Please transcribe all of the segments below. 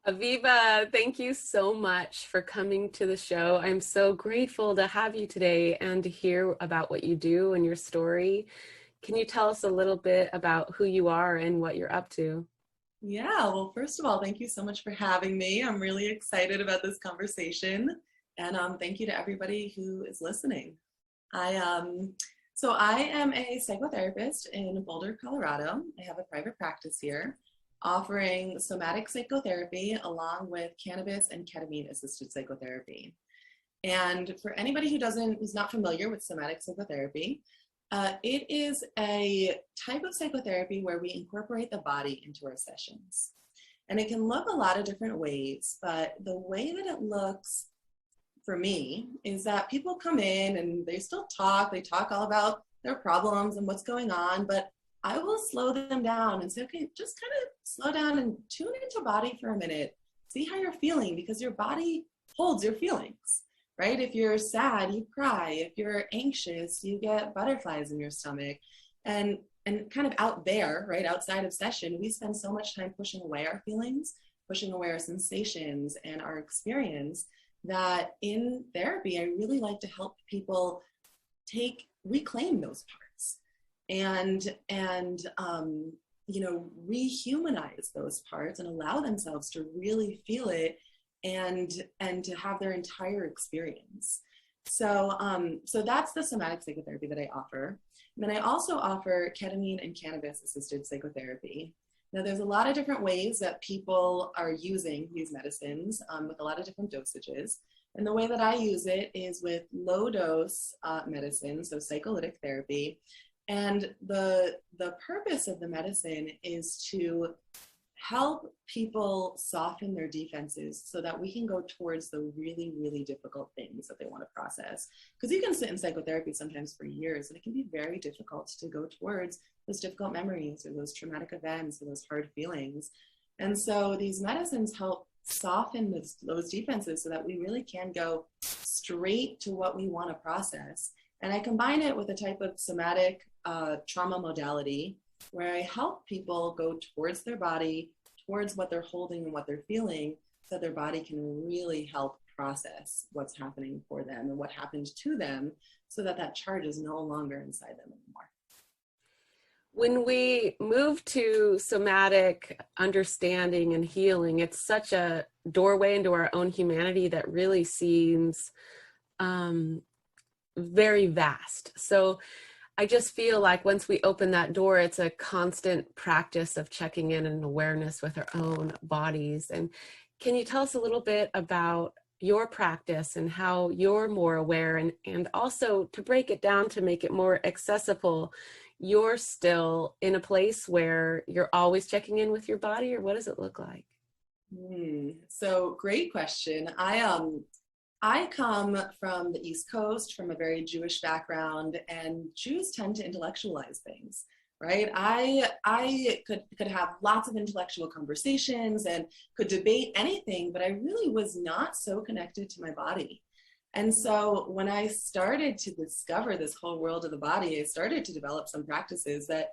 Aviva, thank you so much for coming to the show. I'm so grateful to have you today and to hear about what you do and your story. Can you tell us a little bit about who you are and what you're up to? Yeah, well, first of all, thank you so much for having me. I'm really excited about this conversation. And thank you to everybody who is listening. I so I am a psychotherapist in Boulder, Colorado. I have a private practice here offering somatic psychotherapy along with cannabis and ketamine assisted psychotherapy. And for anybody who's not familiar with somatic psychotherapy, it is a type of psychotherapy where we incorporate the body into our sessions. And it can look a lot of different ways, but the way that it looks for me is that people come in and they talk all about their problems and what's going on, but I will slow them down and say, okay, just kind of slow down and tune into body for a minute. See how you're feeling, because your body holds your feelings. Right? If you're sad, you cry. If you're anxious, you get butterflies in your stomach. And kind of out there, right, outside of session, we spend so much time pushing away our feelings, pushing away our sensations and our experience, that in therapy, I really like to help people reclaim those parts and rehumanize those parts and allow themselves to really feel it and to have their entire experience. So that's the somatic psychotherapy that I offer. And then I also offer ketamine and cannabis assisted psychotherapy. Now, there's a lot of different ways that people are using these medicines with a lot of different dosages. And the way that I use it is with low dose medicine, so psycholytic therapy. And the purpose of the medicine is to help people soften their defenses so that we can go towards the really, really difficult things that they want to process. Because you can sit in psychotherapy sometimes for years, and it can be very difficult to go towards those difficult memories or those traumatic events or those hard feelings. And so these medicines help soften those defenses so that we really can go straight to what we want to process. And I combine it with a type of somatic trauma modality where I help people go towards their body, towards what they're holding and what they're feeling, so their body can really help process what's happening for them and what happened to them, so that charge is no longer inside them anymore. When we move to somatic understanding and healing, it's such a doorway into our own humanity that really seems very vast. So I just feel like once we open that door, it's a constant practice of checking in and awareness with our own bodies. And can you tell us a little bit about your practice and how you're more aware, and also to break it down to make it more accessible, you're still in a place where you're always checking in with your body, or what does it look like? So great question. I come from the East Coast, from a very Jewish background, and Jews tend to intellectualize things, right? I could have lots of intellectual conversations and could debate anything, but I really was not so connected to my body. And so when I started to discover this whole world of the body, I started to develop some practices that,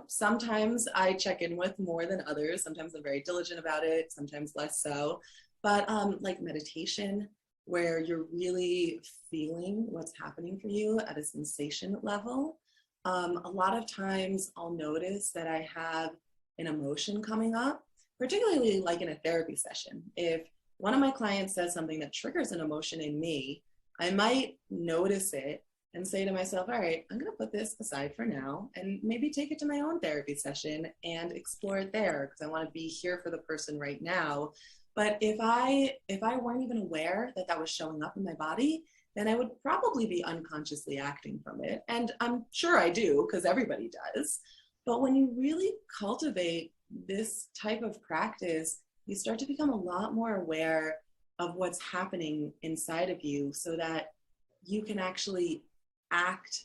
sometimes I check in with more than others. Sometimes I'm very diligent about it, sometimes less so. But like meditation, where you're really feeling what's happening for you at a sensation level. A lot of times I'll notice that I have an emotion coming up, particularly like in a therapy session. If one of my clients says something that triggers an emotion in me, I might notice it and say to myself, all right, I'm going to put this aside for now and maybe take it to my own therapy session and explore it there, because I want to be here for the person right now. But if I weren't even aware that that was showing up in my body, then I would probably be unconsciously acting from it. And I'm sure I do, because everybody does. But when you really cultivate this type of practice, you start to become a lot more aware of what's happening inside of you, so that you can actually act,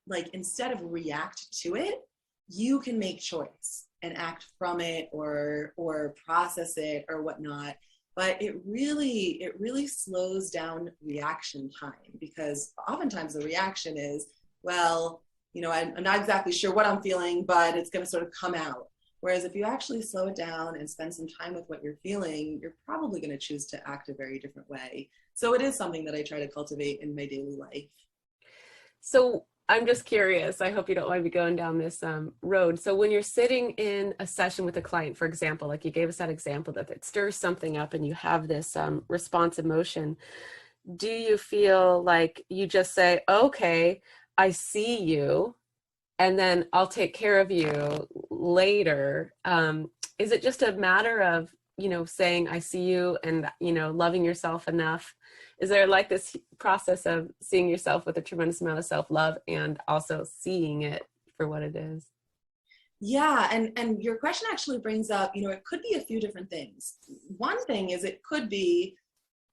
like instead of react to it, you can make choice and act from it or process it or whatnot. But it really slows down reaction time, because oftentimes the reaction is, well, I'm not exactly sure what I'm feeling, but it's going to sort of come out. Whereas if you actually slow it down and spend some time with what you're feeling, you're probably going to choose to act a very different way. So it is something that I try to cultivate in my daily life. So I'm just curious. I hope you don't mind me going down this road. So when you're sitting in a session with a client, for example, like you gave us that example that it stirs something up and you have this response emotion, do you feel like you just say, okay, I see you, and then I'll take care of you later? Is it just a matter of, saying, I see you, and, loving yourself enough? Is there like this process of seeing yourself with a tremendous amount of self-love and also seeing it for what it is? Yeah, and your question actually brings up, it could be a few different things. One thing is it could be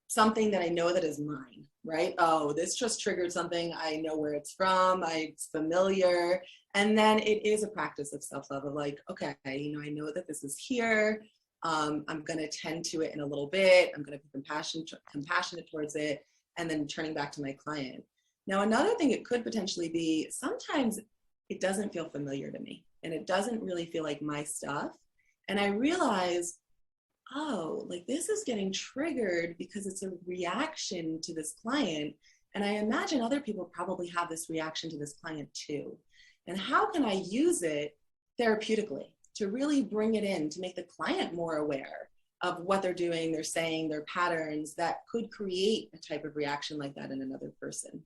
something that I know that is mine, right? Oh, this just triggered something. I know where it's from. It's familiar. And then it is a practice of self-love of like, okay, I know that this is here. I'm going to tend to it in a little bit. I'm going to be compassionate towards it, and then turning back to my client. Now, another thing it could potentially be, sometimes it doesn't feel familiar to me and it doesn't really feel like my stuff. And I realize, oh, like this is getting triggered because it's a reaction to this client. And I imagine other people probably have this reaction to this client too. And how can I use it therapeutically to really bring it in, to make the client more aware of what they're doing, they're saying, their patterns that could create a type of reaction like that in another person.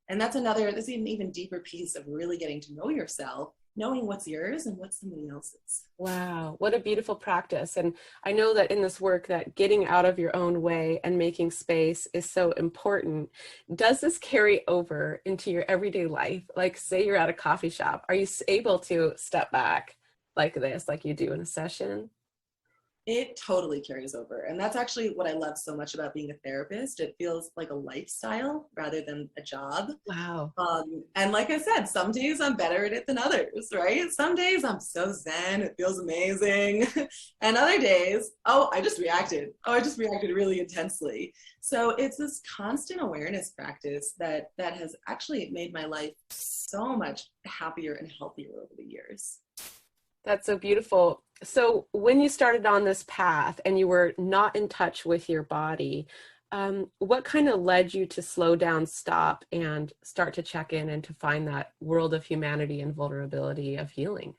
And that's an even deeper piece of really getting to know yourself, knowing what's yours and what's somebody else's. Wow, what a beautiful practice. And I know that in this work that getting out of your own way and making space is so important. Does this carry over into your everyday life? Like say you're at a coffee shop, are you able to step back like this, like you do in a session? It totally carries over. And that's actually what I love so much about being a therapist. It feels like a lifestyle rather than a job. Wow. And like I said, some days I'm better at it than others, right? Some days I'm so zen, it feels amazing. And other days, I just reacted. I just reacted really intensely. So it's this constant awareness practice that has actually made my life so much happier and healthier over the years. That's so beautiful. So when you started on this path and you were not in touch with your body, what kind of led you to slow down, stop, and start to check in and to find that world of humanity and vulnerability of healing?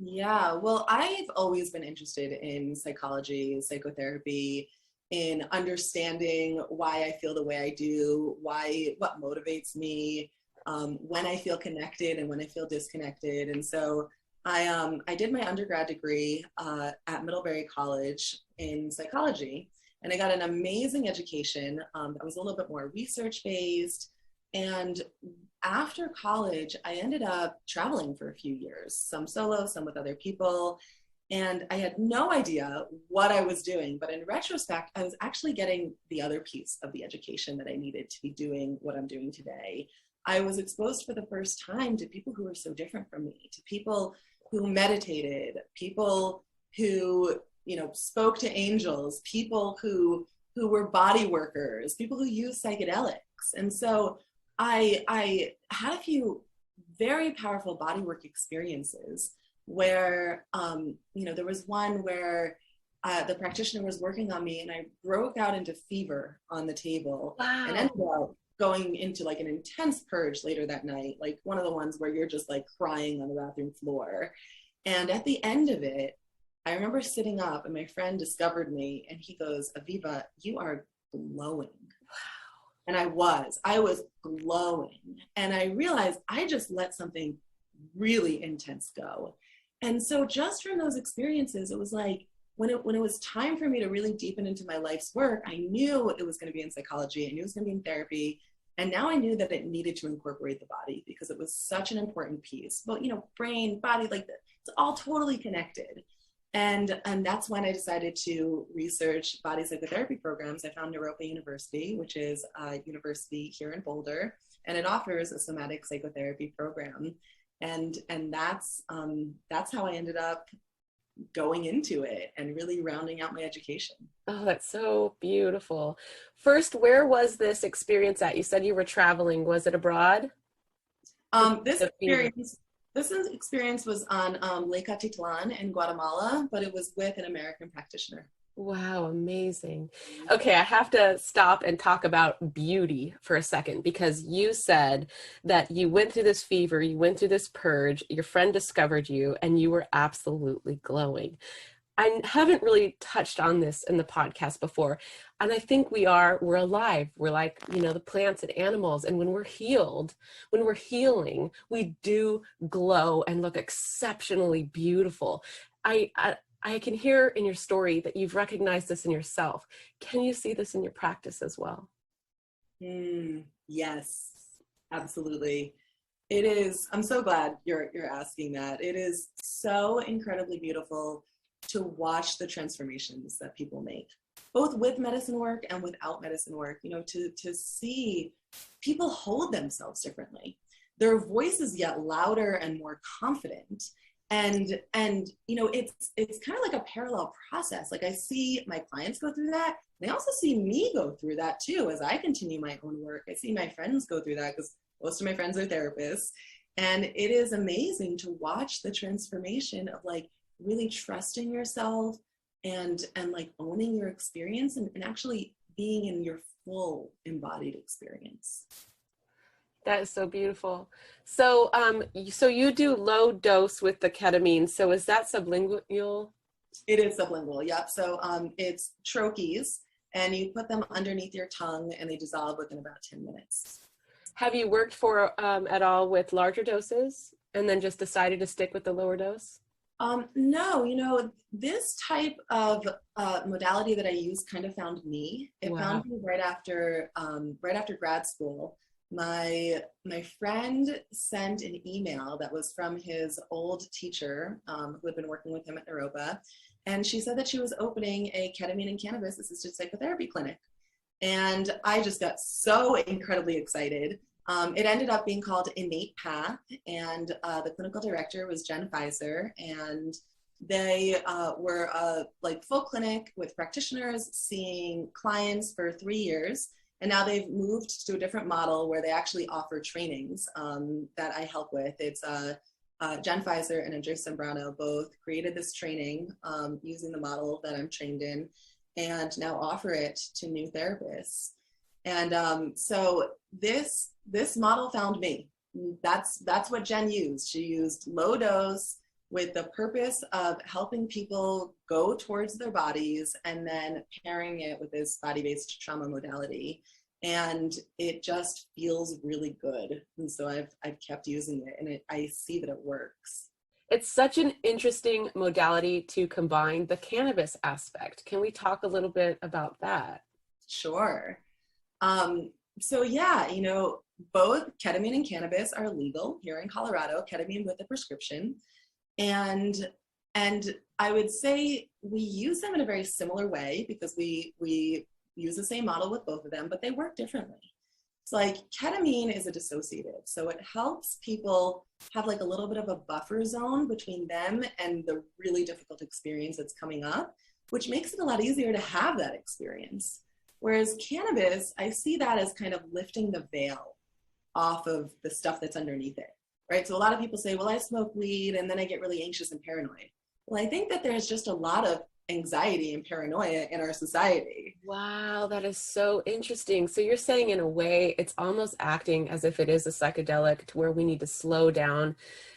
Yeah, well, I've always been interested in psychology, psychotherapy, in understanding why I feel the way I do, what motivates me, when I feel connected and when I feel disconnected. And so I did my undergrad degree at Middlebury College in psychology, and I got an amazing education that was a little bit more research-based. And after college, I ended up traveling for a few years, some solo, some with other people. And I had no idea what I was doing. But in retrospect, I was actually getting the other piece of the education that I needed to be doing what I'm doing today. I was exposed for the first time to people who were so different from me, to people who meditated, people who, spoke to angels, people who were body workers, people who used psychedelics. And so I had a few very powerful bodywork experiences where, there was one where the practitioner was working on me and I broke out into fever on the table. Wow. And ended up going into like an intense purge later that night, like one of the ones where you're just like crying on the bathroom floor. And at the end of it, I remember sitting up and my friend discovered me and he goes, Aviva, you are glowing. And I was glowing. And I realized I just let something really intense go. And so just from those experiences, it was like, when it was time for me to really deepen into my life's work, I knew it was going to be in psychology. I knew it was going to be in therapy. And now I knew that it needed to incorporate the body because it was such an important piece. But, brain, body, like it's all totally connected. And that's when I decided to research body psychotherapy programs. I found Naropa University, which is a university here in Boulder, and it offers a somatic psychotherapy program. And that's how I ended up going into it and really rounding out my education. Oh, that's so beautiful. First, where was this experience at? You said you were traveling. Was it abroad? This experience This experience was on Lake Atitlan in Guatemala, but it was with an American practitioner. Wow, amazing. Okay, I have to stop and talk about beauty for a second, because you said that you went through this fever, you went through this purge, your friend discovered you, and you were absolutely glowing. I haven't really touched on this in the podcast before. And I think we're alive. We're like, the plants and animals. And when we're healed, when we're healing, we do glow and look exceptionally beautiful. I can hear in your story that you've recognized this in yourself. Can you see this in your practice as well? Yes, absolutely. It is. I'm so glad you're asking that. It is so incredibly beautiful to watch the transformations that people make, both with medicine work and without medicine work. To see people hold themselves differently. Their voices get louder and more confident. And it's kind of like a parallel process. Like I see my clients go through that. They also see me go through that too as I continue my own work. I see my friends go through that because most of my friends are therapists. And it is amazing to watch the transformation of like really trusting yourself and like owning your experience and actually being in your full embodied experience. That is so beautiful. So, so you do low dose with the ketamine. So is that sublingual? It is sublingual, yep. So it's troches, and you put them underneath your tongue, and they dissolve within about 10 minutes. Have you worked at all with larger doses and then just decided to stick with the lower dose? No, this type of modality that I use kind of found me. It Wow. found me right after grad school. My friend sent an email that was from his old teacher who had been working with him at Naropa. And she said that she was opening a ketamine and cannabis assisted psychotherapy clinic. And I just got so incredibly excited. It ended up being called Innate Path, and the clinical director was Jen Pfizer, and they were a full clinic with practitioners seeing clients for 3 years. And now they've moved to a different model where they actually offer trainings that I help with. It's Jen Pfizer and Andres Zambrano both created this training using the model that I'm trained in, and now offer it to new therapists. And so this model found me. That's what Jen used. She used low dose with the purpose of helping people go towards their bodies and then pairing it with this body-based trauma modality. And it just feels really good. And so I've kept using it, and I see that it works. It's such an interesting modality to combine the cannabis aspect. Can we talk a little bit about that? Sure. So yeah, both ketamine and cannabis are legal here in Colorado, ketamine with a prescription. And I would say we use them in a very similar way because we use the same model with both of them, but they work differently. It's like ketamine is a dissociative, so it helps people have like a little bit of a buffer zone between them and the really difficult experience that's coming up, which makes it a lot easier to have that experience. Whereas cannabis, I see that as kind of lifting the veil off of the stuff that's underneath it, right? So a lot of people say, well, I smoke weed and then I get really anxious and paranoid. Well, I think that there's just a lot of anxiety and paranoia in our society. Wow, that is so interesting. So you're saying in a way, it's almost acting as if it is a psychedelic to where we need to slow down.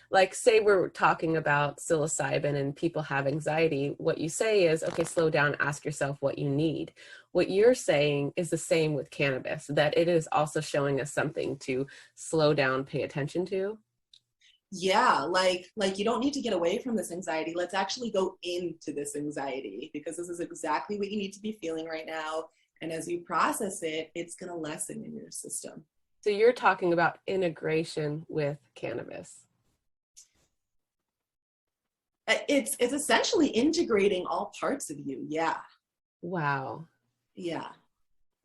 Like say we're talking about psilocybin and people have anxiety. What you say is, okay, slow down, ask yourself what you need. What you're saying is the same with cannabis, that it is also showing us something to slow down, pay attention to. Yeah, like you don't need to get away from this anxiety. Let's actually go into this anxiety because this is exactly what you need to be feeling right now. And as you process it, it's going to lessen in your system. So you're talking about integration with cannabis. It's essentially integrating all parts of you. Yeah. Wow. Yeah.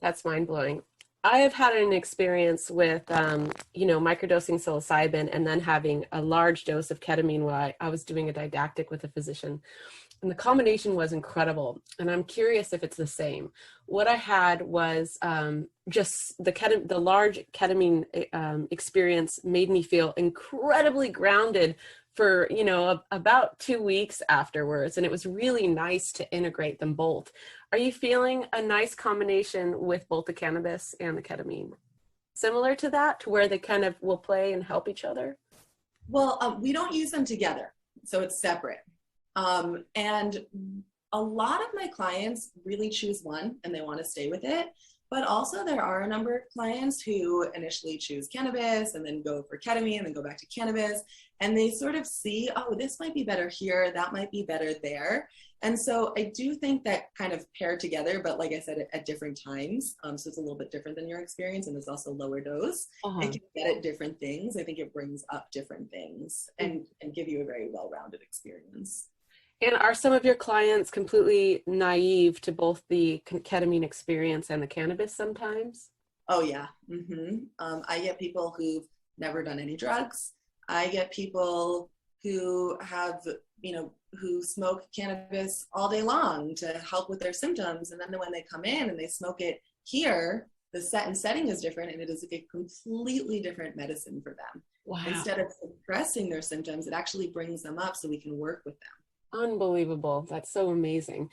That's mind blowing. I have had an experience with, microdosing psilocybin and then having a large dose of ketamine while I was doing a didactic with a physician. and the combination was incredible. And I'm curious if it's the same. What I had was just the large ketamine experience made me feel incredibly grounded for, about 2 weeks afterwards. And it was really nice to integrate them both. Are you feeling a nice combination with both the cannabis and the ketamine? Similar to that, to where they kind of will play and help each other? Well, we don't use them together, so it's separate. And a lot of my clients really choose one and they want to stay with it. But also there are a number of clients who initially choose cannabis and then go for ketamine and then go back to cannabis. And they sort of see, oh, this might be better here, that might be better there. And so I do think that kind of paired together, but like I said, at different times. So it's a little bit different than your experience, and there's also lower dose. It can get at different things. I think it brings up different things and give you a very well-rounded experience. And are some of your clients completely naive to both the ketamine experience and the cannabis sometimes? Oh, yeah. I get people who've never done any drugs. I get people who have, who smoke cannabis all day long to help with their symptoms. And then when they come in and they smoke it here, the setting is different, and it is a completely different medicine for them. Wow. Instead of suppressing their symptoms, it actually brings them up so we can work with them. Unbelievable. That's so amazing.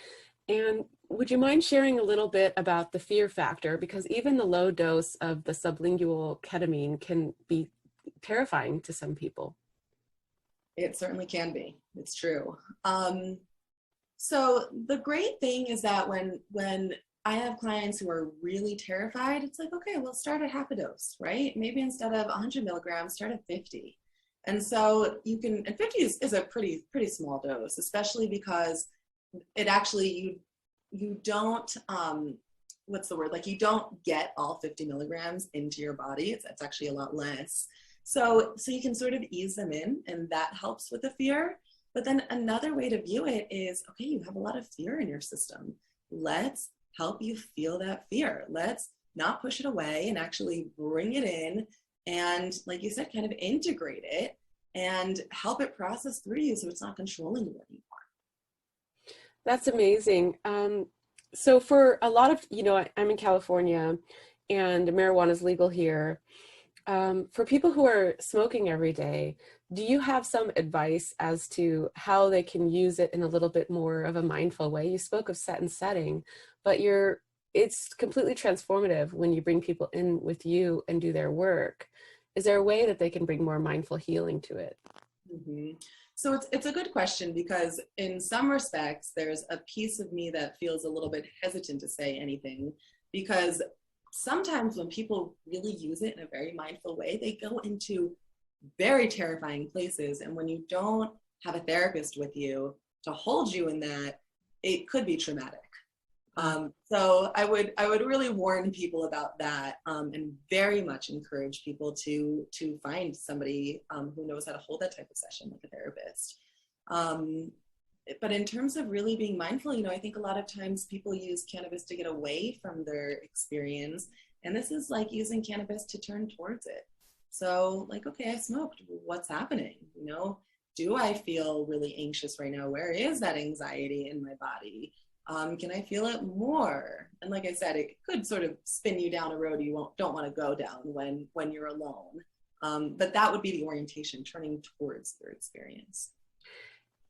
And would you mind sharing a little bit about the fear factor? Because even the low dose of the sublingual ketamine can be terrifying to some people. It certainly can be. It's true. So the great thing is that when I have clients who are really terrified, it's like, okay, we'll start at half a dose, right? Maybe instead of 100 milligrams, start at 50. And so and 50 is a pretty small dose, especially because it actually, you don't, you don't get all 50 milligrams into your body. It's actually a lot less. So you can sort of ease them in, and that helps with the fear. But then another way to view it is, okay, you have a lot of fear in your system. Let's help you feel that fear. Let's not push it away and actually bring it in. And like you said, kind of integrate it and help it process through you so it's not controlling you anymore. That's amazing. So for a lot of, I'm in California and marijuana is legal here. For people who are smoking every day, do you have some advice as to how they can use it in a little bit more of a mindful way? You spoke of set and setting, but it's completely transformative when you bring people in with you and do their work. Is there a way that they can bring more mindful healing to it? Mm-hmm. So it's a good question, because in some respects, there's a piece of me that feels a little bit hesitant to say anything, because sometimes when people really use it in a very mindful way, they go into very terrifying places. And when you don't have a therapist with you to hold you in that, it could be traumatic. So I would really warn people about that, and very much encourage people to find somebody who knows how to hold that type of session, like a therapist. But in terms of really being mindful, I think a lot of times people use cannabis to get away from their experience. And this is like using cannabis to turn towards it. So like, okay, I smoked. What's happening? Do I feel really anxious right now? Where is that anxiety in my body? Can I feel it more? And like I said, it could sort of spin you down a road you don't want to go down when you're alone. But that would be the orientation, turning towards their experience.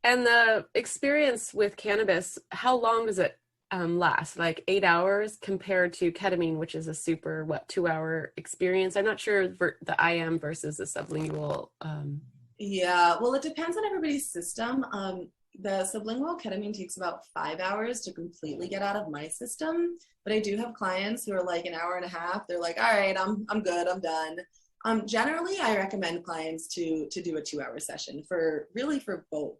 And the experience with cannabis, how long does it last? Like 8 hours compared to ketamine, which is a super, 2-hour experience? I'm not sure the IM versus the sublingual. Yeah, well, it depends on everybody's system. The sublingual ketamine takes about 5 hours to completely get out of my system. But I do have clients who are like an hour and a half. They're like, all right, I'm good, I'm done. Generally, I recommend clients to do a 2-hour session for both.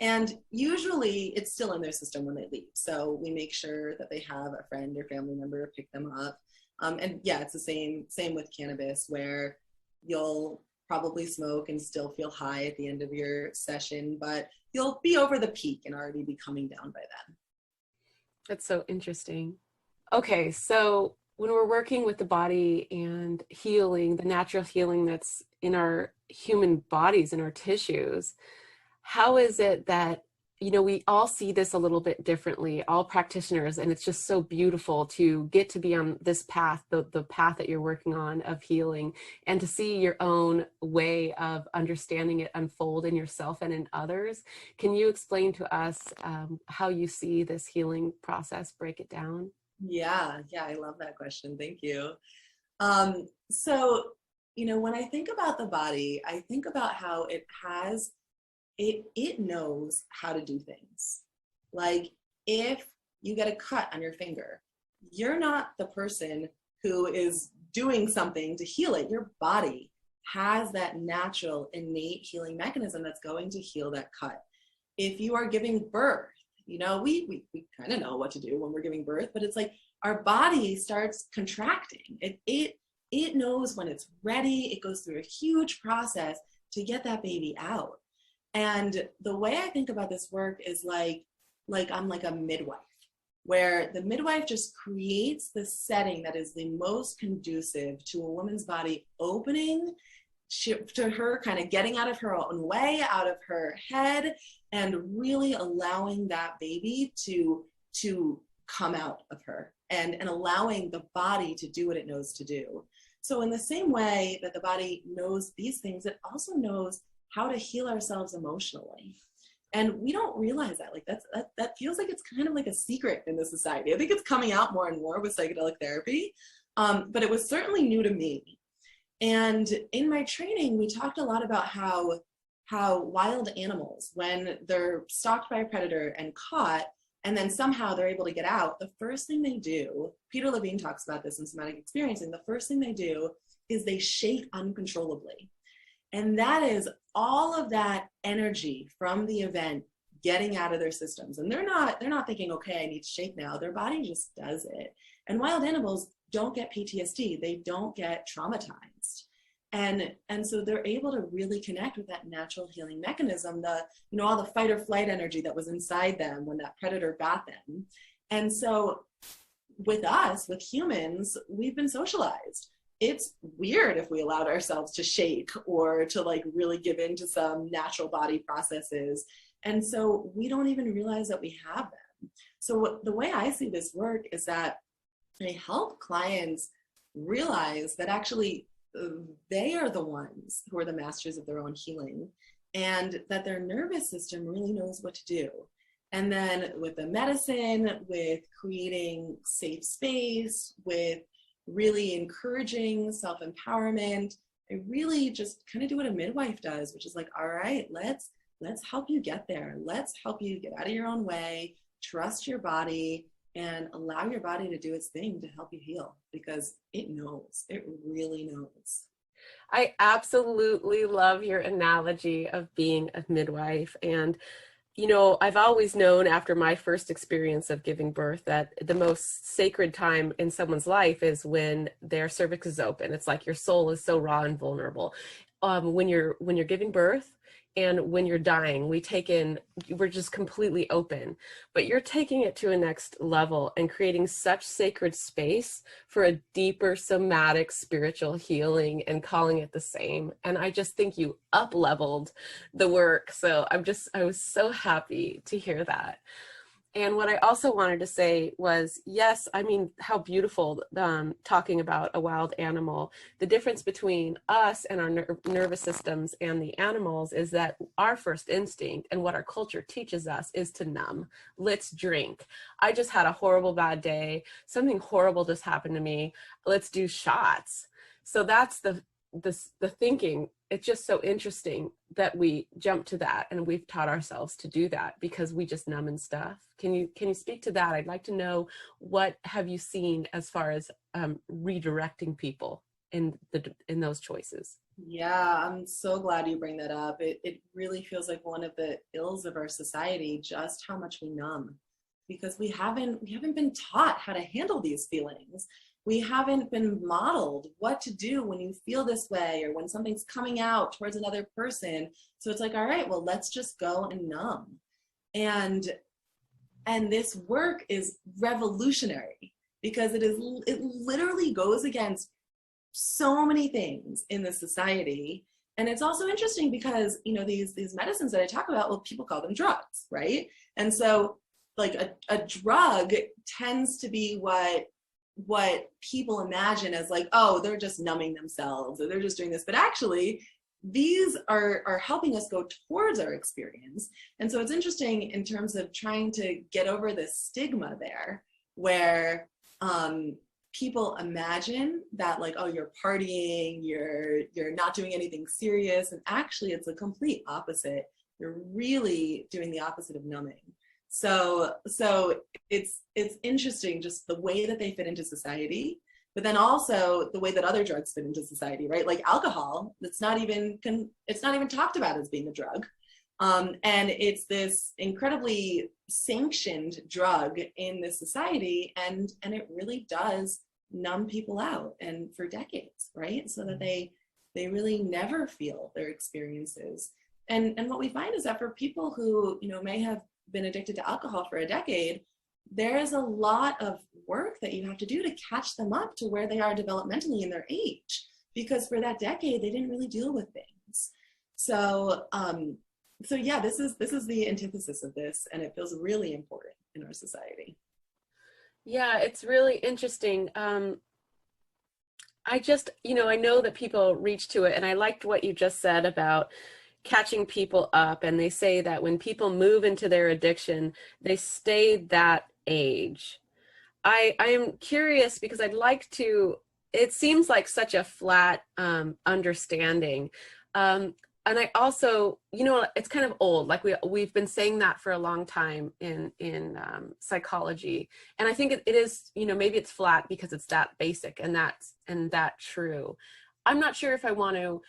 And usually it's still in their system when they leave. So we make sure that they have a friend or family member pick them up. And yeah, it's the same with cannabis, where you'll probably smoke and still feel high at the end of your session, but you'll be over the peak and already be coming down by then. That's so interesting. Okay, so when we're working with the body and healing, the natural healing that's in our human bodies and our tissues, how is it that you know, we all see this a little bit differently, all practitioners, and it's just so beautiful to get to be on this path, the path that you're working on of healing, and to see your own way of understanding it unfold in yourself and in others. Can you explain to us how you see this healing process? Break it down. Yeah, I love that question. Thank you. So, you know, when I think about the body, I think about how it knows how to do things. Like if you get a cut on your finger, you're not the person who is doing something to heal it. Your body has that natural innate healing mechanism that's going to heal that cut. If you are giving birth, you know, we kind of know what to do when we're giving birth, but it's like our body starts contracting. It knows when it's ready. It goes through a huge process to get that baby out. And the way I think about this work is like I'm like a midwife, where the midwife just creates the setting that is the most conducive to a woman's body opening, to her kind of getting out of her own way, out of her head, and really allowing that baby to come out of her, and allowing the body to do what it knows to do. So in the same way that the body knows these things, it also knows how to heal ourselves emotionally. And we don't realize that. Like that feels like it's kind of like a secret in the society. I think it's coming out more and more with psychedelic therapy, but it was certainly new to me. And in my training, we talked a lot about how wild animals, when they're stalked by a predator and caught, and then somehow they're able to get out, the first thing they do, Peter Levine talks about this in Somatic Experiencing, the first thing they do is they shake uncontrollably. And that is all of that energy from the event getting out of their systems. And they're not thinking, okay, I need to shake now. Their body just does it. And wild animals don't get PTSD. They don't get traumatized. And so they're able to really connect with that natural healing mechanism, all the fight or flight energy that was inside them when that predator got them. And so with us, with humans, we've been socialized. It's weird if we allowed ourselves to shake or to like really give into some natural body processes. And so we don't even realize that we have them. So the way I see this work is that I help clients realize that actually they are the ones who are the masters of their own healing, and that their nervous system really knows what to do. And then with the medicine, with creating safe space, with really encouraging self-empowerment, I really just kind of do what a midwife does, which is like, all right, let's help you get there. Let's help you get out of your own way, trust your body, and allow your body to do its thing to help you heal, because it knows, it really knows. I absolutely love your analogy of being a midwife. And, you know, I've always known after my first experience of giving birth that the most sacred time in someone's life is when their cervix is open. It's like your soul is so raw and vulnerable. When you're giving birth and when you're dying, we're just completely open, but you're taking it to a next level and creating such sacred space for a deeper somatic spiritual healing and calling it the same. And I just think you up-leveled the work. So I was so happy to hear that. And what I also wanted to say was, yes, I mean, how beautiful talking about a wild animal. The difference between us and our nervous systems and the animals is that our first instinct and what our culture teaches us is to numb. Let's drink. I just had a horrible bad day. Something horrible just happened to me. Let's do shots. So that's the thinking. It's just so interesting that we jump to that, and we've taught ourselves to do that because we just numb and stuff. Can you speak to that? I'd like to know, what have you seen as far as redirecting people in those choices? Yeah, I'm so glad you bring that up. It really feels like one of the ills of our society, just how much we numb, because we haven't been taught how to handle these feelings. We haven't been modeled what to do when you feel this way or when something's coming out towards another person. So it's like, all right, well, let's just go and numb. And this work is revolutionary because it literally goes against so many things in the society. And it's also interesting because, you know, these medicines that I talk about, well, people call them drugs, right? And so like a drug tends to be what people imagine as like, oh, they're just numbing themselves or they're just doing this. But actually, these are helping us go towards our experience. And so it's interesting in terms of trying to get over this stigma there, where people imagine that like, oh, you're partying, you're not doing anything serious, and actually it's a complete opposite. You're really doing the opposite of numbing. So it's interesting just the way that they fit into society, but then also the way that other drugs fit into society, right? Like alcohol, it's not even talked about as being a drug. And it's this incredibly sanctioned drug in this society, and it really does numb people out, and for decades, right? So that they really never feel their experiences. And what we find is that for people who, you know, may have been addicted to alcohol for a decade, there is a lot of work that you have to do to catch them up to where they are developmentally in their age, because for that decade they didn't really deal with things. So yeah, this is the antithesis of this, and it feels really important in our society. Yeah, it's really interesting. I just, you know, I know that people reach to it, and I liked what you just said about catching people up. And they say that when people move into their addiction, they stay that age. I am curious because I'd like to, it seems like such a flat understanding. And I also, you know, it's kind of old, like we've been saying that for a long time in psychology. And I think it is, you know, maybe it's flat because it's that basic and that true. I'm not sure if I want to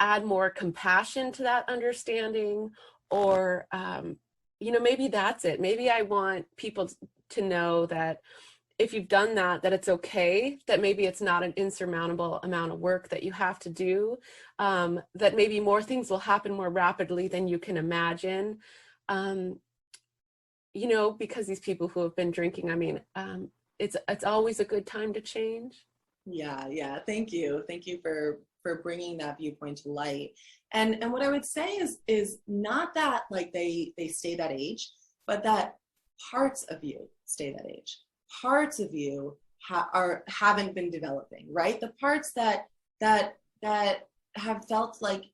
add more compassion to that understanding, or, you know, maybe that's it. Maybe I want people to know that if you've done that, that it's okay, that maybe it's not an insurmountable amount of work that you have to do, that maybe more things will happen more rapidly than you can imagine. You know, because these people who have been drinking, I mean, it's always a good time to change. Yeah. Thank you for bringing that viewpoint to light. And what I would say is not that like they stay that age, but that parts of you stay that age. Parts of you haven't been developing, right? The parts that have felt like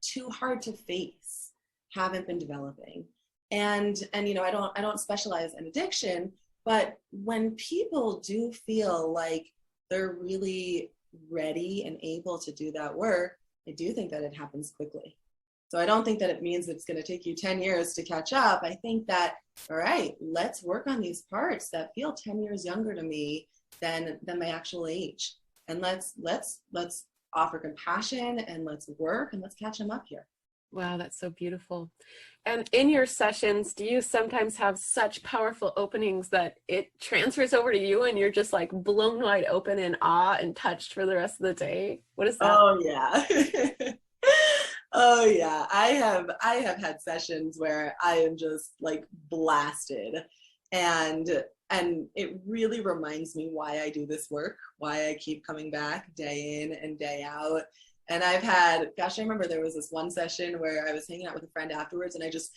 too hard to face haven't been developing. And you know, I don't specialize in addiction, but when people do feel like they're really ready and able to do that work, I do think that it happens quickly. So I don't think that it means it's going to take you 10 years to catch up. I think that, all right, let's work on these parts that feel 10 years younger to me than my actual age. And let's offer compassion, and let's work, and let's catch them up here. Wow, that's so beautiful. And in your sessions, do you sometimes have such powerful openings that it transfers over to you and you're just like blown wide open in awe and touched for the rest of the day? What is that? Oh yeah. Oh yeah. I have had sessions where I am just like blasted, and it really reminds me why I do this work, why I keep coming back day in and day out. And I've had, gosh, I remember there was this one session where I was hanging out with a friend afterwards, and I just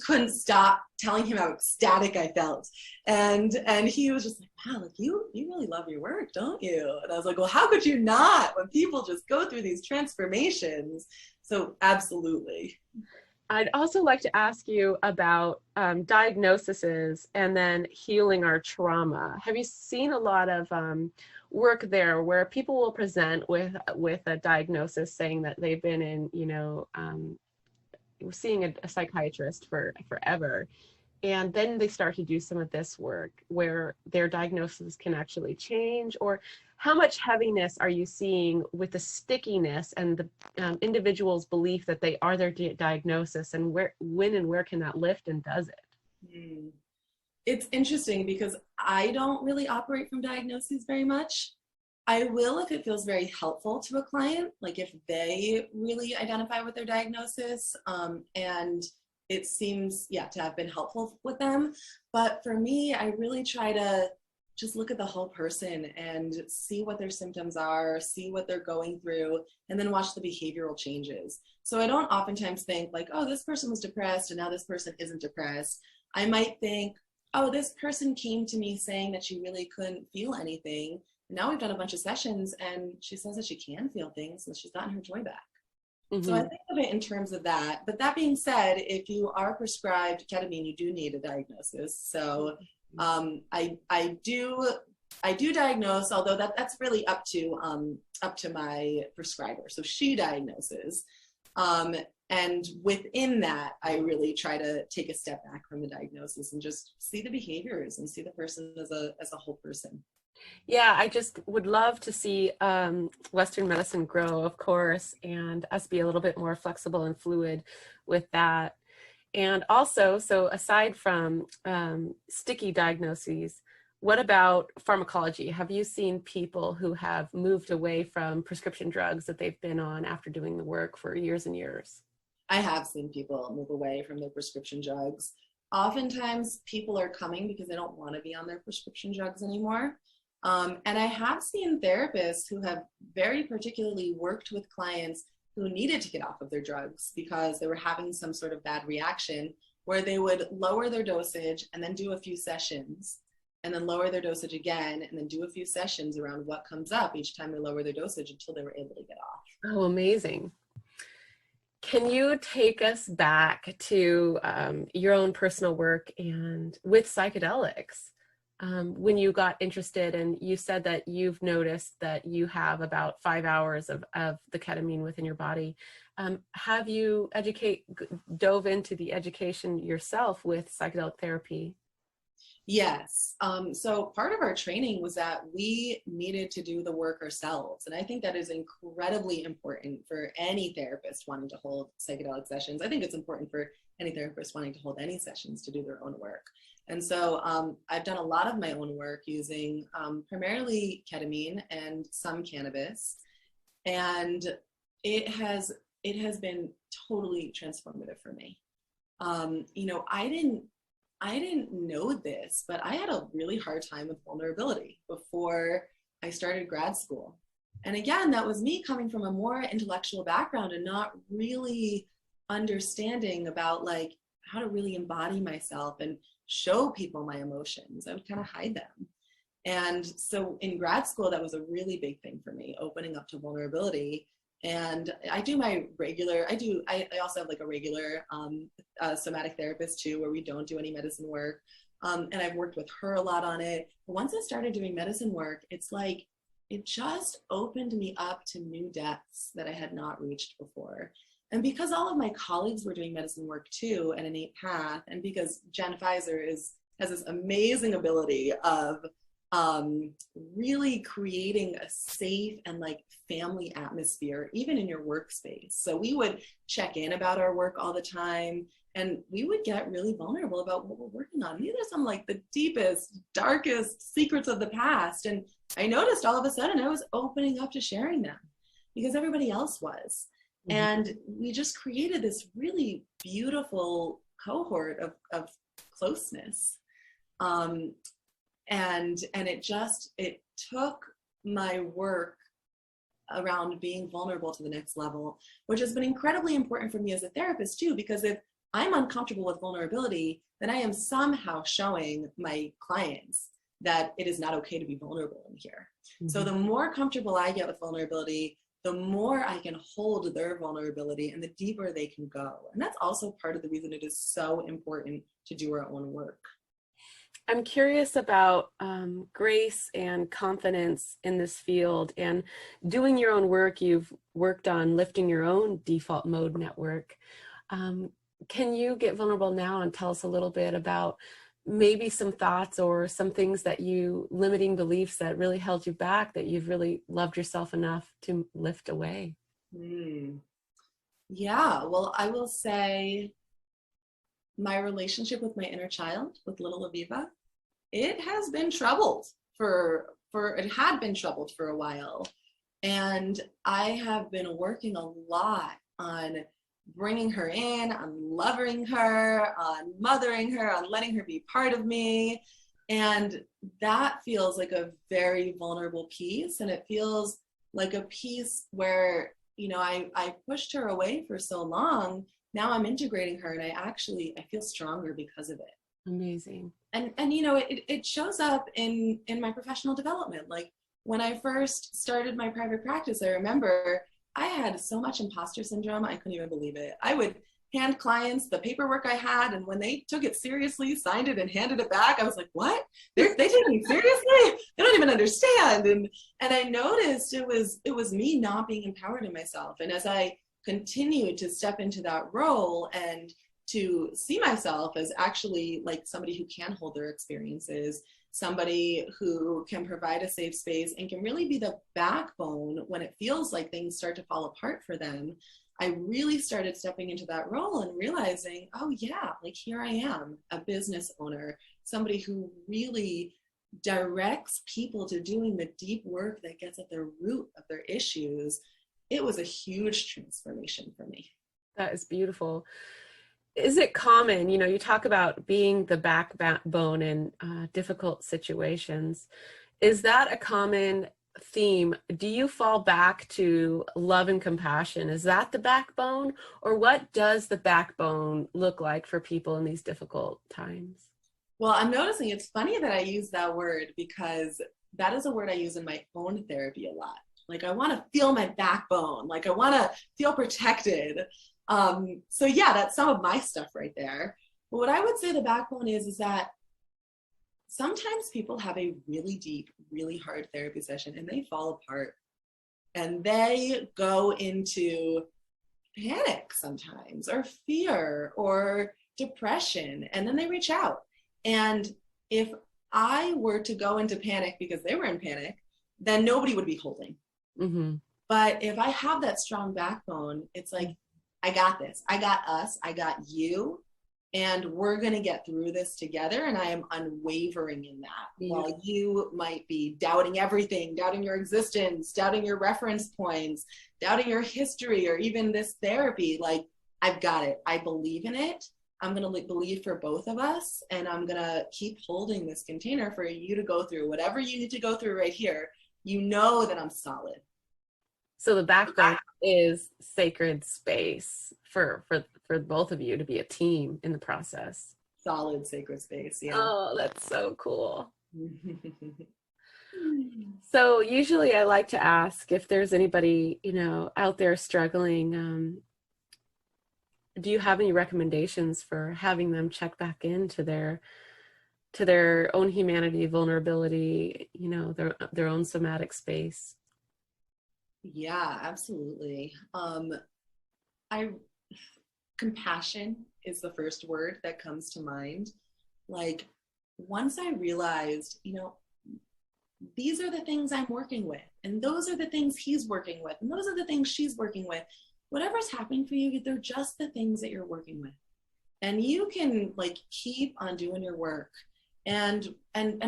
couldn't stop telling him how ecstatic I felt. And he was just like, wow, like you really love your work, don't you? And I was like, well, how could you not when people just go through these transformations? So absolutely. I'd also like to ask you about diagnoses and then healing our trauma. Have you seen a lot of work there where people will present with a diagnosis saying that they've been in, you know, seeing a psychiatrist for forever, and then they start to do some of this work where their diagnosis can actually change? Or how much heaviness are you seeing with the stickiness and the individual's belief that they are their diagnosis, and when and where can that lift, and does it? It's interesting because I don't really operate from diagnoses very much. I will if it feels very helpful to a client, like if they really identify with their diagnosis, and it seems, yeah, to have been helpful with them. But for me, I really try to just look at the whole person and see what their symptoms are, see what they're going through, and then watch the behavioral changes. So I don't oftentimes think like, oh, this person was depressed and now this person isn't depressed. I might think, oh, this person came to me saying that she really couldn't feel anything. And now we've done a bunch of sessions and she says that she can feel things and she's gotten her joy back. So I think of it in terms of that. But that being said, if you are prescribed ketamine, you do need a diagnosis. So I do diagnose, although that's really up to my prescriber. So she diagnoses. And within that, I really try to take a step back from the diagnosis and just see the behaviors and see the person as a whole person. Yeah, I just would love to see Western medicine grow, of course, and us be a little bit more flexible and fluid with that. And also, so aside from sticky diagnoses, what about pharmacology? Have you seen people who have moved away from prescription drugs that they've been on after doing the work for years and years? I have seen people move away from their prescription drugs. Oftentimes, people are coming because they don't want to be on their prescription drugs anymore. And I have seen therapists who have very particularly worked with clients who needed to get off of their drugs because they were having some sort of bad reaction, where they would lower their dosage and then do a few sessions, and then lower their dosage again, and then do a few sessions around what comes up each time they lower their dosage until they were able to get off. Oh, amazing. Can you take us back to your own personal work and with psychedelics? When you got interested, and you said that you've noticed that you have about 5 hours of the ketamine within your body. Have you dove into the education yourself with psychedelic therapy? Yes. So part of our training was that we needed to do the work ourselves. And I think that is incredibly important for any therapist wanting to hold psychedelic sessions. I think it's important for any therapist wanting to hold any sessions to do their own work. And so I've done a lot of my own work using primarily ketamine and some cannabis. And it has been totally transformative for me. I didn't know this, but I had a really hard time with vulnerability before I started grad school. And again, that was me coming from a more intellectual background and not really understanding about like how to really embody myself and show people my emotions. I would kind of hide them. And so in grad school, that was a really big thing for me, opening up to vulnerability. And I do my regular, I also have like a regular somatic therapist too, where we don't do any medicine work. And I've worked with her a lot on it. But once I started doing medicine work, it's like, it just opened me up to new depths that I had not reached before. And because all of my colleagues were doing medicine work too at Innate Path, and because Jen Pfizer has this amazing ability of really creating a safe and like family atmosphere, even in your workspace. So we would check in about our work all the time, and we would get really vulnerable about what we're working on. These are some like the deepest, darkest secrets of the past. And I noticed all of a sudden I was opening up to sharing them because everybody else was. Mm-hmm. And we just created this really beautiful cohort of closeness. And it took my work around being vulnerable to the next level, which has been incredibly important for me as a therapist too, because if I'm uncomfortable with vulnerability, then I am somehow showing my clients that it is not okay to be vulnerable in here. Mm-hmm. So the more comfortable I get with vulnerability, the more I can hold their vulnerability and the deeper they can go. And that's also part of the reason it is so important to do our own work. I'm curious about grace and confidence in this field, and doing your own work. You've worked on lifting your own default mode network. Can you get vulnerable now and tell us a little bit about maybe some thoughts or some things that limiting beliefs that really held you back, that you've really loved yourself enough to lift away? Yeah, well, I will say my relationship with my inner child, with little Aviva, it has been troubled it had been troubled for a while. And I have been working a lot on bringing her in, on loving her, on mothering her, on letting her be part of me. And that feels like a very vulnerable piece. And it feels like a piece where, you know, I pushed her away for so long. Now I'm integrating her and I feel stronger because of it. Amazing. And you know, it shows up in my professional development. Like when I first started my private practice, I remember I had so much imposter syndrome, I couldn't even believe it. I would hand clients the paperwork I had, and when they took it seriously, signed it and handed it back, I was like, what? They take me seriously? They don't even understand. And I noticed it was me not being empowered in myself. And as I continued to step into that role and to see myself as actually like somebody who can hold their experiences, somebody who can provide a safe space and can really be the backbone when it feels like things start to fall apart for them, I really started stepping into that role and realizing, oh yeah, like here I am, a business owner, somebody who really directs people to doing the deep work that gets at the root of their issues. It was a huge transformation for me. That is beautiful. Is it common, you know, you talk about being the backbone in difficult situations. Is that a common theme? Do you fall back to love and compassion? Is that the backbone? Or what does the backbone look like for people in these difficult times? Well, I'm noticing it's funny that I use that word because that is a word I use in my own therapy a lot. Like I want to feel my backbone, like I want to feel protected. So yeah, that's some of my stuff right there. But what I would say the backbone is that sometimes people have a really deep, really hard therapy session and they fall apart and they go into panic sometimes or fear or depression, and then they reach out. And if I were to go into panic because they were in panic, then nobody would be holding. Mm-hmm. But if I have that strong backbone, it's like, I got this, I got us, I got you, and we're going to get through this together. And I am unwavering in that. Yeah. While you might be doubting everything, doubting your existence, doubting your reference points, doubting your history, or even this therapy, like, I've got it. I believe in it. I'm going to believe for both of us. And I'm going to keep holding this container for you to go through whatever you need to go through right here. You know that I'm solid. So the backbone is sacred space for both of you to be a team in the process. Solid sacred space. Yeah. Oh, that's so cool. So usually I like to ask if there's anybody, you know, out there struggling. Do you have any recommendations for having them check back into their own humanity, vulnerability, you know, their own somatic space? Yeah, absolutely. Compassion is the first word that comes to mind. Like, once I realized, you know, these are the things I'm working with, and those are the things he's working with, and those are the things she's working with. Whatever's happening for you, they're just the things that you're working with. And you can like keep on doing your work. And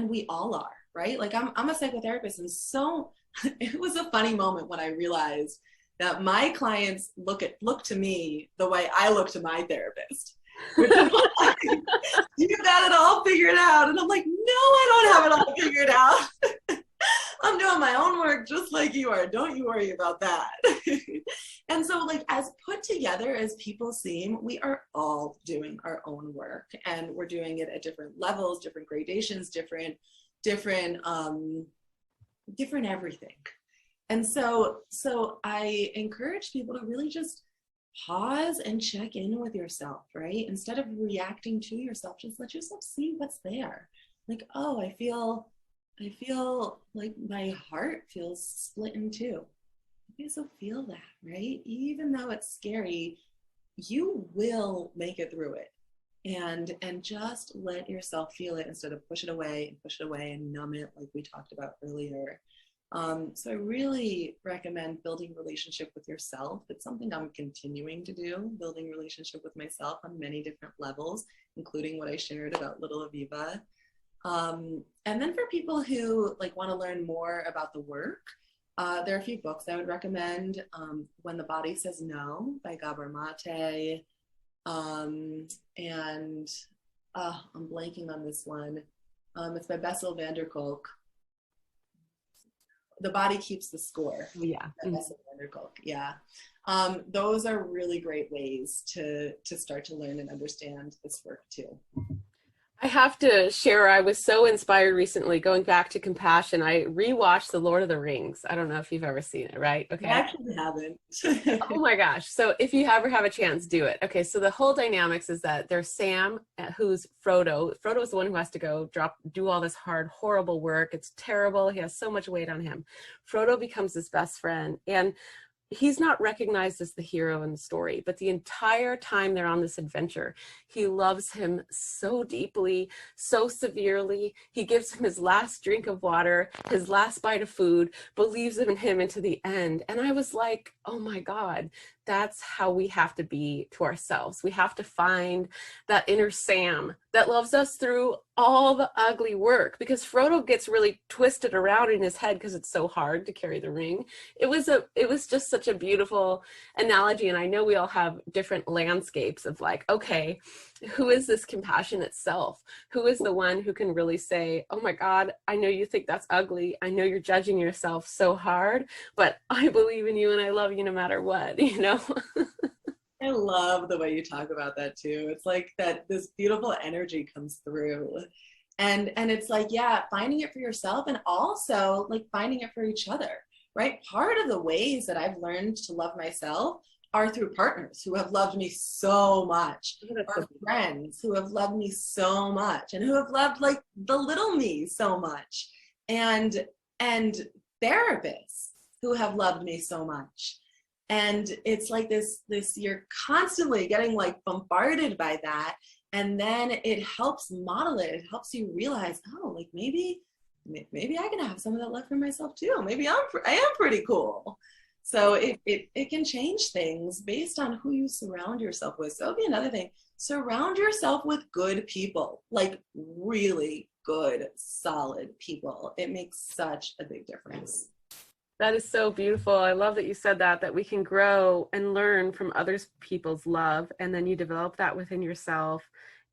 we all are, right? Like I'm a psychotherapist, and so it was a funny moment when I realized that my clients look to me the way I look to my therapist, which is like, you got it all figured out. And I'm like, no, I don't have it all figured out. I'm doing my own work just like you are. Don't you worry about that. And so like as put together as people seem, we are all doing our own work, and we're doing it at different levels, different gradations, different everything. And so I encourage people to really just pause and check in with yourself, right? Instead of reacting to yourself, just let yourself see what's there. Like, oh, I feel like my heart feels split in two. Okay, so feel that, right? Even though it's scary, you will make it through it. And just let yourself feel it instead of push it away and numb it like we talked about earlier. So I really recommend building relationship with yourself. It's something I'm continuing to do, building relationship with myself on many different levels, including what I shared about little Aviva. And then for people who like want to learn more about the work, there are a few books I would recommend. When the Body Says No by Gabor Mate. And I'm blanking on this one. It's by Bessel van der Kolk. The Body Keeps the Score. Yeah. Bessel van der Kolk. Yeah. Those are really great ways to start to learn and understand this work too. I have to share, I was so inspired recently going back to compassion. I rewatched The Lord of the Rings. I don't know if you've ever seen it, right? Okay. I actually haven't. Oh my gosh. So if you ever have a chance, do it. Okay. So the whole dynamics is that there's Sam, who's Frodo. Frodo is the one who has to go do all this hard, horrible work. It's terrible. He has so much weight on him. Frodo becomes his best friend. And he's not recognized as the hero in the story, but the entire time they're on this adventure, he loves him so deeply, so severely. He gives him his last drink of water, his last bite of food, believes in him into the end. And I was like, oh my God, that's how we have to be to ourselves. We have to find that inner Sam that loves us through all the ugly work, because Frodo gets really twisted around in his head because it's so hard to carry the ring. It was just such a beautiful analogy. And I know we all have different landscapes of like, okay, who is this compassionate self? Who is the one who can really say, oh my God, I know you think that's ugly. I know you're judging yourself so hard, but I believe in you and I love you no matter what, you know? I love the way you talk about that too. It's like that this beautiful energy comes through. And it's like, yeah, finding it for yourself and also like finding it for each other, right? Part of the ways that I've learned to love myself are through partners who have loved me so much, or friends who have loved me so much, and who have loved like the little me so much, and therapists who have loved me so much. And it's like this you're constantly getting like bombarded by that, and then it helps model it. It helps you realize, oh, like maybe I can have some of that love for myself too. Maybe I am pretty cool. So it can change things based on who you surround yourself with. So it'll be another thing. Surround yourself with good people, like really good, solid people. It makes such a big difference. That is so beautiful. I love that you said that we can grow and learn from other people's love, and then you develop that within yourself,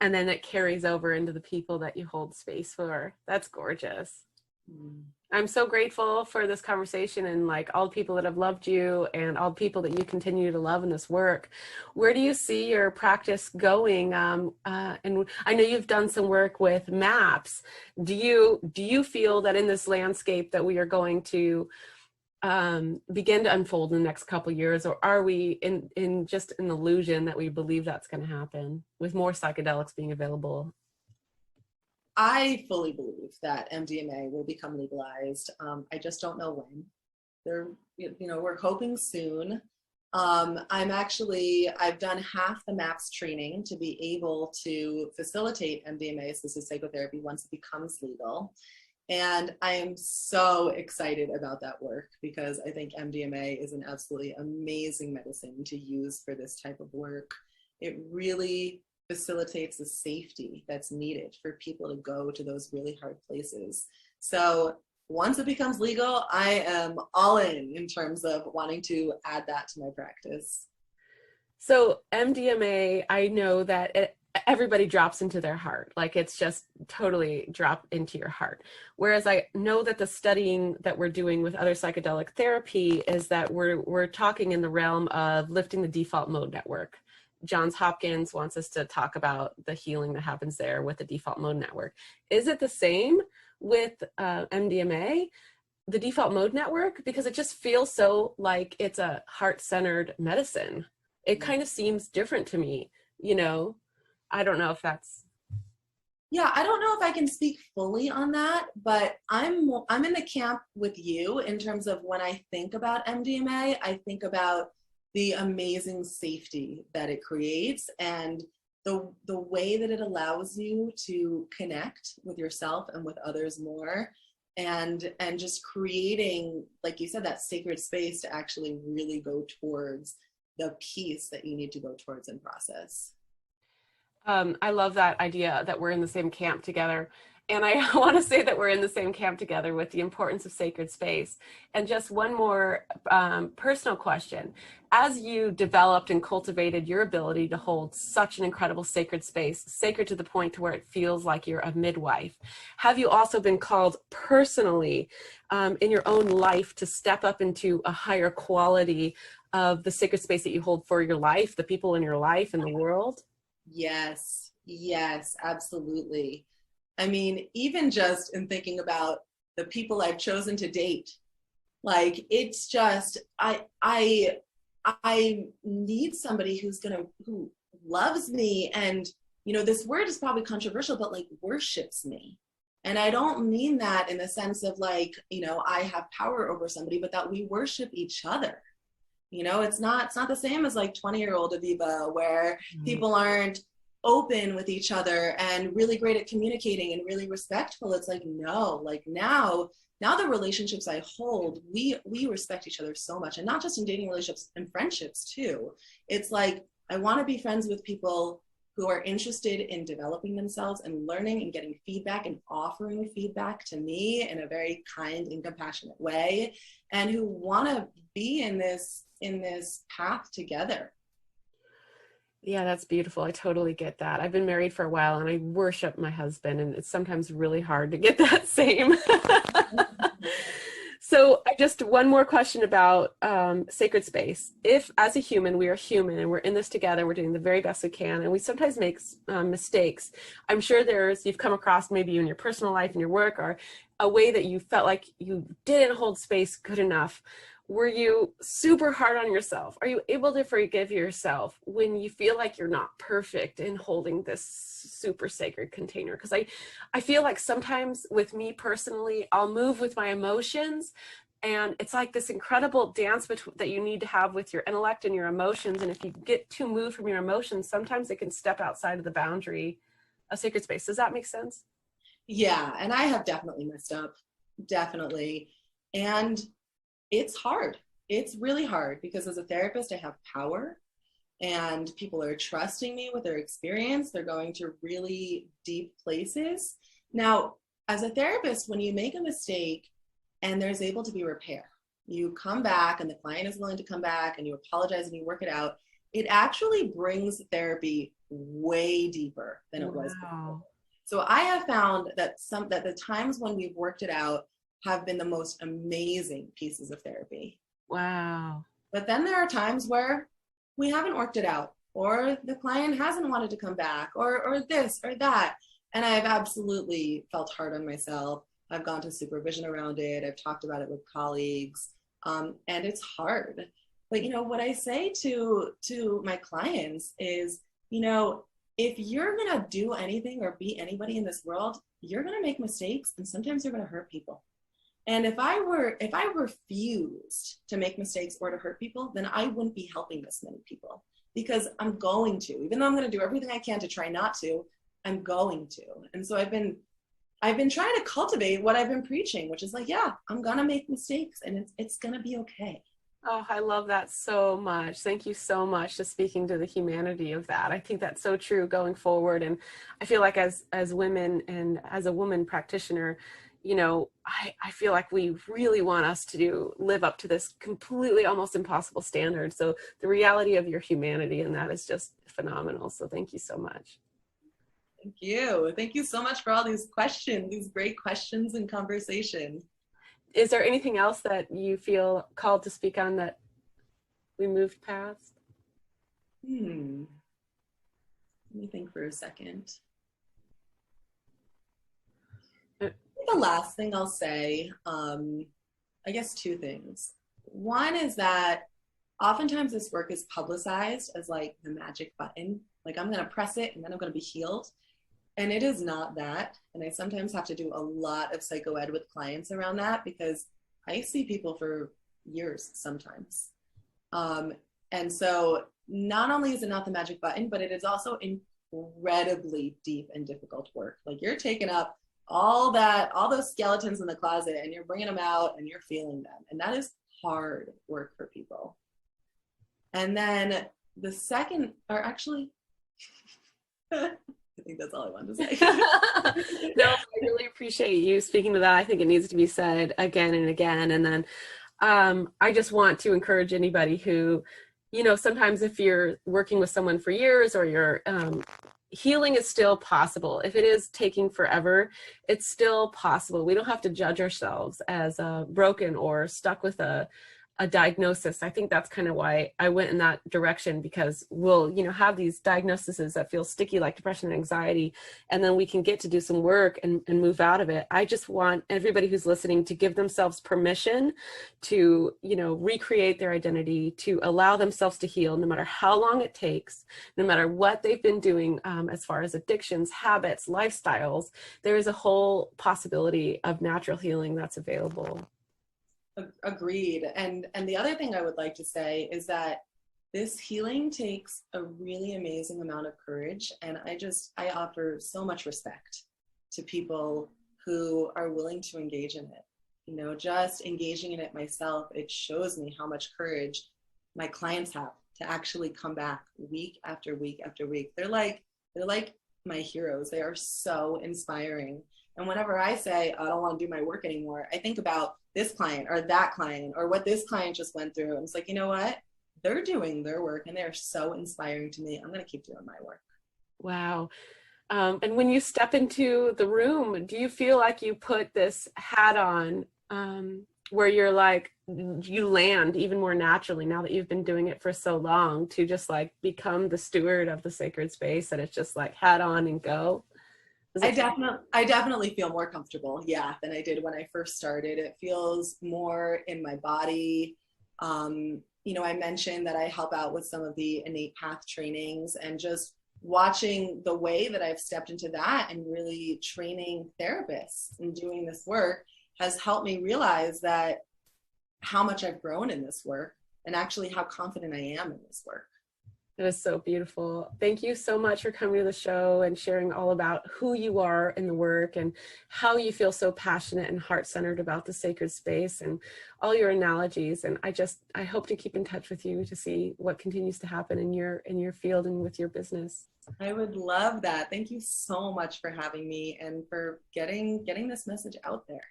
and then it carries over into the people that you hold space for. That's gorgeous. I'm so grateful for this conversation and like all the people that have loved you and all the people that you continue to love in this work. Where do you see your practice going? And I know you've done some work with MAPS. Do you feel that in this landscape that we are going to begin to unfold in the next couple of years, or are we in just an illusion that we believe that's going to happen with more psychedelics being available? I fully believe that MDMA will become legalized. I just don't know when. We're hoping soon. I've done half the MAPS training to be able to facilitate MDMA-assisted psychotherapy once it becomes legal. And I am so excited about that work because I think MDMA is an absolutely amazing medicine to use for this type of work. It really facilitates the safety that's needed for people to go to those really hard places. So once it becomes legal, I am all in terms of wanting to add that to my practice. So MDMA, I know that everybody drops into their heart. Like it's just totally drop into your heart. Whereas I know that the studying that we're doing with other psychedelic therapy is that we're talking in the realm of lifting the default mode network. Johns Hopkins wants us to talk about the healing that happens there with the default mode network. Is it the same with MDMA, the default mode network? Because it just feels so like it's a heart-centered medicine. It kind of seems different to me, you know? I don't know if that's... Yeah, I don't know if I can speak fully on that, but I'm in the camp with you in terms of when I think about MDMA, I think about the amazing safety that it creates and the way that it allows you to connect with yourself and with others more, and just creating, like you said, that sacred space to actually really go towards the peace that you need to go towards in process. I love that idea that we're in the same camp together. And I want to say that we're in the same camp together with the importance of sacred space. And just one more personal question. As you developed and cultivated your ability to hold such an incredible sacred space, sacred to the point to where it feels like you're a midwife, have you also been called personally in your own life to step up into a higher quality of the sacred space that you hold for your life, the people in your life, and the world? Yes, yes, absolutely. I mean, even just in thinking about the people I've chosen to date, like it's just I need somebody who loves me, and you know, this word is probably controversial, but like worships me. And I don't mean that in the sense of like, you know, I have power over somebody, but that we worship each other. You know, it's not the same as like 20-year-old Aviva where people aren't open with each other and really great at communicating and really respectful. It's like, no, like now the relationships I hold, we respect each other so much, and not just in dating relationships and friendships too. It's like I want to be friends with people who are interested in developing themselves and learning and getting feedback and offering feedback to me in a very kind and compassionate way, and who want to be in this path together. Yeah, that's beautiful. I totally get that. I've been married for a while and I worship my husband, and it's sometimes really hard to get that same. So I just one more question about sacred space. If as a human, we are human and we're in this together, we're doing the very best we can, and we sometimes make mistakes. I'm sure you've come across maybe in your personal life and your work, or a way that you felt like you didn't hold space good enough. Were you super hard on yourself? Are you able to forgive yourself when you feel like you're not perfect in holding this super sacred container? Because I feel like sometimes with me personally, I'll move with my emotions, and it's like this incredible dance that you need to have with your intellect and your emotions. And if you get too moved from your emotions, sometimes it can step outside of the boundary of sacred space. Does that make sense? Yeah, and I have definitely messed up, definitely. And it's hard. It's really hard because as a therapist, I have power and people are trusting me with their experience. They're going to really deep places. Now, as a therapist, when you make a mistake and there's able to be repair, you come back and the client is willing to come back and you apologize and you work it out, it actually brings therapy way deeper than it was before. So I have found that the times when we've worked it out have been the most amazing pieces of therapy. Wow. But then there are times where we haven't worked it out, or the client hasn't wanted to come back, or this or that. And I've absolutely felt hard on myself. I've gone to supervision around it. I've talked about it with colleagues, and it's hard. But you know what I say to my clients is, you know, if you're gonna do anything or be anybody in this world, you're gonna make mistakes, and sometimes you're gonna hurt people. And if I refused to make mistakes or to hurt people, then I wouldn't be helping this many people, because I'm going to, even though I'm going to do everything I can to try not to, I'm going to. And so I've been trying to cultivate what I've been preaching, which is like, yeah, I'm going to make mistakes and it's going to be okay. Oh, I love that so much. Thank you so much for speaking to the humanity of that. I think that's so true going forward. And I feel like as women and as a woman practitioner, you know, I feel like we really want us to live up to this completely almost impossible standard. So the reality of your humanity in that is just phenomenal. So thank you so much. Thank you. Thank you so much for all these questions, these great questions and conversation. Is there anything else that you feel called to speak on that we moved past? Let me think for a second. The last thing I'll say, I guess two things. One is that oftentimes this work is publicized as like the magic button, like I'm going to press it and then I'm going to be healed. And it is not that. And I sometimes have to do a lot of psychoed with clients around that, because I see people for years sometimes. And so not only is it not the magic button, but it is also incredibly deep and difficult work. Like you're taking up all those skeletons in the closet and you're bringing them out and you're feeling them. And that is hard work for people. And then the second, or actually, I think that's all I wanted to say. No, I really appreciate you speaking to that. I think it needs to be said again and again. And then I just want to encourage anybody who, sometimes if you're working with someone for years or you're healing is still possible. If it is taking forever, it's still possible. We don't have to judge ourselves as broken or stuck with a diagnosis. I think that's kind of why I went in that direction, because we'll, have these diagnoses that feel sticky like depression and anxiety, and then we can get to do some work and move out of it. I just want everybody who's listening to give themselves permission to, recreate their identity, to allow themselves to heal, no matter how long it takes, no matter what they've been doing as far as addictions, habits, lifestyles. There is a whole possibility of natural healing that's available. Agreed. And the other thing I would like to say is that this healing takes a really amazing amount of courage. And I offer so much respect to people who are willing to engage in it. Just engaging in it myself, it shows me how much courage my clients have to actually come back week after week after week. They're like my heroes. They are so inspiring. And whenever I say, I don't want to do my work anymore, I think about this client or that client or what this client just went through. And it's like, you know what? They're doing their work and they're so inspiring to me. I'm going to keep doing my work. Wow. And when you step into the room, do you feel like you put this hat on where you're like, you land even more naturally now that you've been doing it for so long to just like become the steward of the sacred space, and it's just like hat on and go? I definitely feel more comfortable, than I did when I first started. It feels more in my body. I mentioned that I help out with some of the innate path trainings, and just watching the way that I've stepped into that and really training therapists and doing this work has helped me realize that how much I've grown in this work and actually how confident I am in this work. It is so beautiful. Thank you so much for coming to the show and sharing all about who you are in the work and how you feel so passionate and heart-centered about the sacred space and all your analogies. And I hope to keep in touch with you to see what continues to happen in your field and with your business. I would love that. Thank you so much for having me and for getting this message out there.